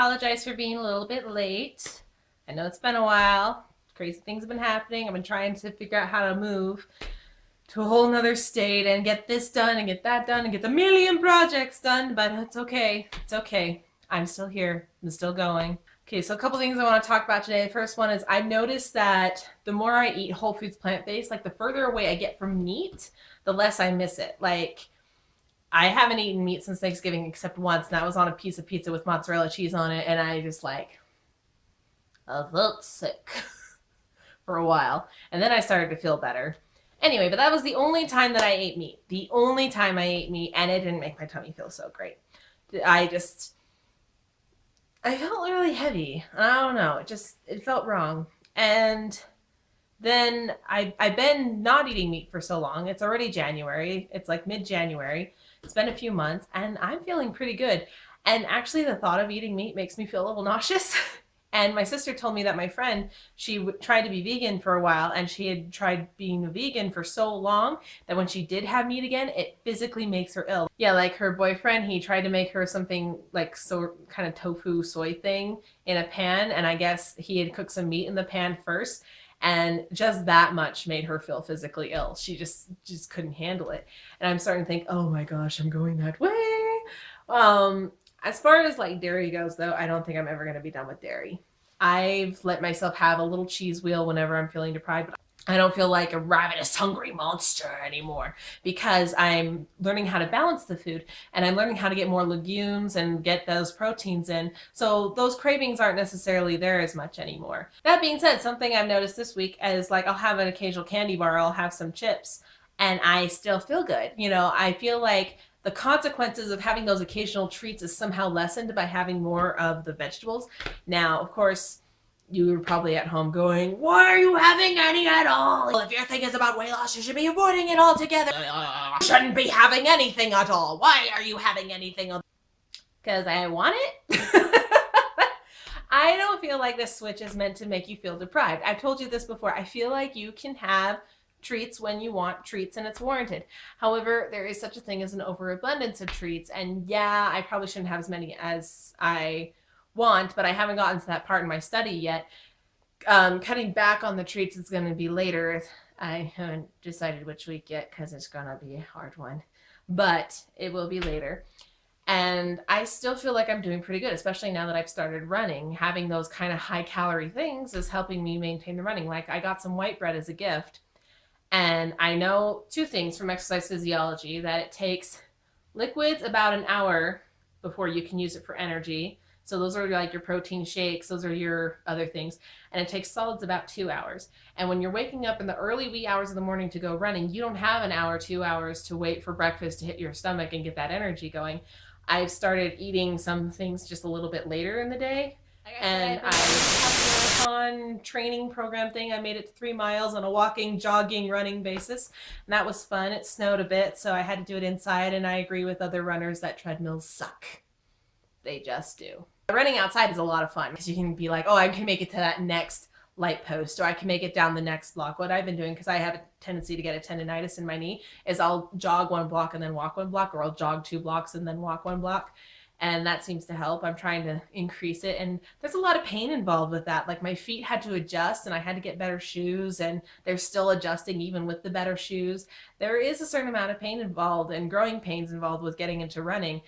apologize for being a little bit late. I know it's been a while. Crazy things have been happening. I've been trying to figure out how to move to a whole nother state and get this done and get that done and get the million projects done, but it's okay. It's okay. I'm still here. I'm still going. Okay, so a couple things I want to talk about today. The first one is I've noticed that the more I eat whole foods plant-based, like the further away I get from meat, the less I miss it. Like, I haven't eaten meat since Thanksgiving except once, and that was on a piece of pizza with mozzarella cheese on it, and I just I felt sick for a while. And then I started to feel better. Anyway, but that was the only time that I ate meat. The only time I ate meat, and it didn't make my tummy feel so great. I felt really heavy. I don't know. It felt wrong. And then I've been not eating meat for so long. It's already January. It's like mid-January. It's been a few months, and I'm feeling pretty good. And actually, the thought of eating meat makes me feel a little nauseous. And my sister told me that my friend, she tried to be vegan for a while, and she had tried being a vegan for so long that when she did have meat again, it physically makes her ill. Yeah, like her boyfriend, he tried to make her something like so kind of tofu soy thing in a pan, and I guess he had cooked some meat in the pan first, and just that much made her feel physically ill. She just couldn't handle it. And I'm starting to think, oh my gosh, I'm going that way. As far as like dairy goes, though, I don't think I'm ever going to be done with dairy. I've let myself have a little cheese wheel whenever I'm feeling deprived, but I don't feel like a ravenous, hungry monster anymore because I'm learning how to balance the food, and I'm learning how to get more legumes and get those proteins in. So those cravings aren't necessarily there as much anymore. That being said, something I've noticed this week is like I'll have an occasional candy bar, I'll have some chips, and I still feel good. You know, I feel like the consequences of having those occasional treats is somehow lessened by having more of the vegetables. Now, of course, you were probably at home going, why are you having any at all? Well, if your thing is about weight loss, you should be avoiding it altogether. You shouldn't be having anything at all. Why are you having anything? Because I want it. I don't feel like this switch is meant to make you feel deprived. I've told you this before. I feel like you can have treats when you want treats and it's warranted. However, there is such a thing as an overabundance of treats, and yeah, I probably shouldn't have as many as I want, but I haven't gotten to that part in my study yet. Cutting back on the treats is going to be later. I haven't decided which week yet because it's going to be a hard one, but it will be later. And I still feel like I'm doing pretty good, especially now that I've started running. Having those kind of high calorie things is helping me maintain the running. Like I got some white bread as a gift. And I know two things from exercise physiology, that it takes liquids about an hour before you can use it for energy. So those are like your protein shakes, those are your other things. And it takes solids about 2 hours. And when you're waking up in the early wee hours of the morning to go running, you don't have an hour, 2 hours to wait for breakfast to hit your stomach and get that energy going. I've started eating some things just a little bit later in the day. And I have a marathon training program thing. I made it to 3 miles on a walking, jogging, running basis. And that was fun. It snowed a bit, so I had to do it inside. And I agree with other runners that treadmills suck. They just do. Running outside is a lot of fun because you can be like, oh, I can make it to that next light post, or I can make it down the next block. What I've been doing, because I have a tendency to get a tendonitis in my knee, is I'll jog 1 block and then walk 1 block, or I'll jog 2 blocks and then walk 1 block. And that seems to help. I'm trying to increase it. And there's a lot of pain involved with that. Like my feet had to adjust and I had to get better shoes, and they're still adjusting even with the better shoes. There is a certain amount of pain involved and growing pains involved with getting into running.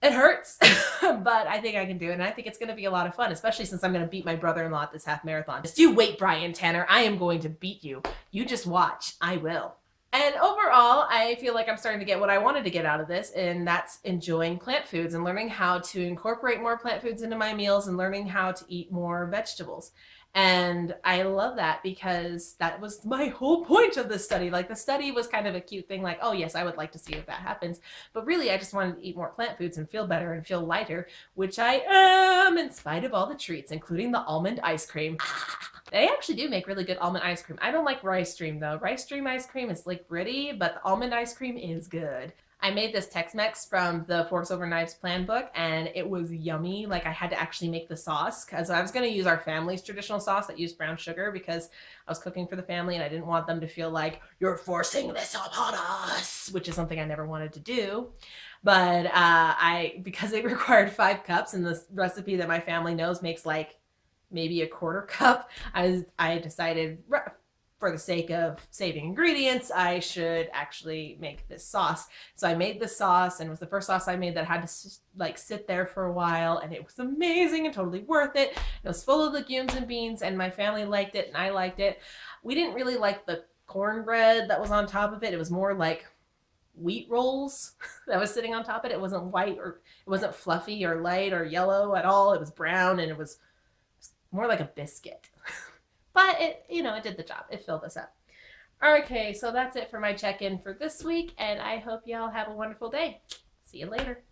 It hurts, but I think I can do it. And I think it's going to be a lot of fun, especially since I'm going to beat my brother-in-law at this half marathon. Just you wait, Brian Tanner. I am going to beat you. You just watch. I will. And overall, I feel like I'm starting to get what I wanted to get out of this, and that's enjoying plant foods and learning how to incorporate more plant foods into my meals and learning how to eat more vegetables. And I love that because that was my whole point of the study. Like the study was kind of a cute thing, like, oh yes, I would like to see if that happens. But really, I just wanted to eat more plant foods and feel better and feel lighter, which I am in spite of all the treats, including the almond ice cream. They actually do make really good almond ice cream. I don't like rice cream though. Rice cream ice cream is like gritty, but the almond ice cream is good. I made this Tex-Mex from the Forks Over Knives plan book, and it was yummy. Like, I had to actually make the sauce because I was going to use our family's traditional sauce that used brown sugar because I was cooking for the family and I didn't want them to feel like you're forcing this upon us, which is something I never wanted to do. But because it required 5 cups, and the recipe that my family knows makes like maybe a quarter cup, I decided, for the sake of saving ingredients, I should actually make this sauce. So I made the sauce, and it was the first sauce I made that had to like sit there for a while, and it was amazing and totally worth it. It was full of legumes and beans, and my family liked it and I liked it. We didn't really like the cornbread that was on top of it. It was more like wheat rolls that was sitting on top of it. It wasn't white, or it wasn't fluffy or light or yellow at all. It was brown, and it was more like a biscuit. But it did the job. It filled us up. Okay, so that's it for my check-in for this week, and I hope y'all have a wonderful day. See you later.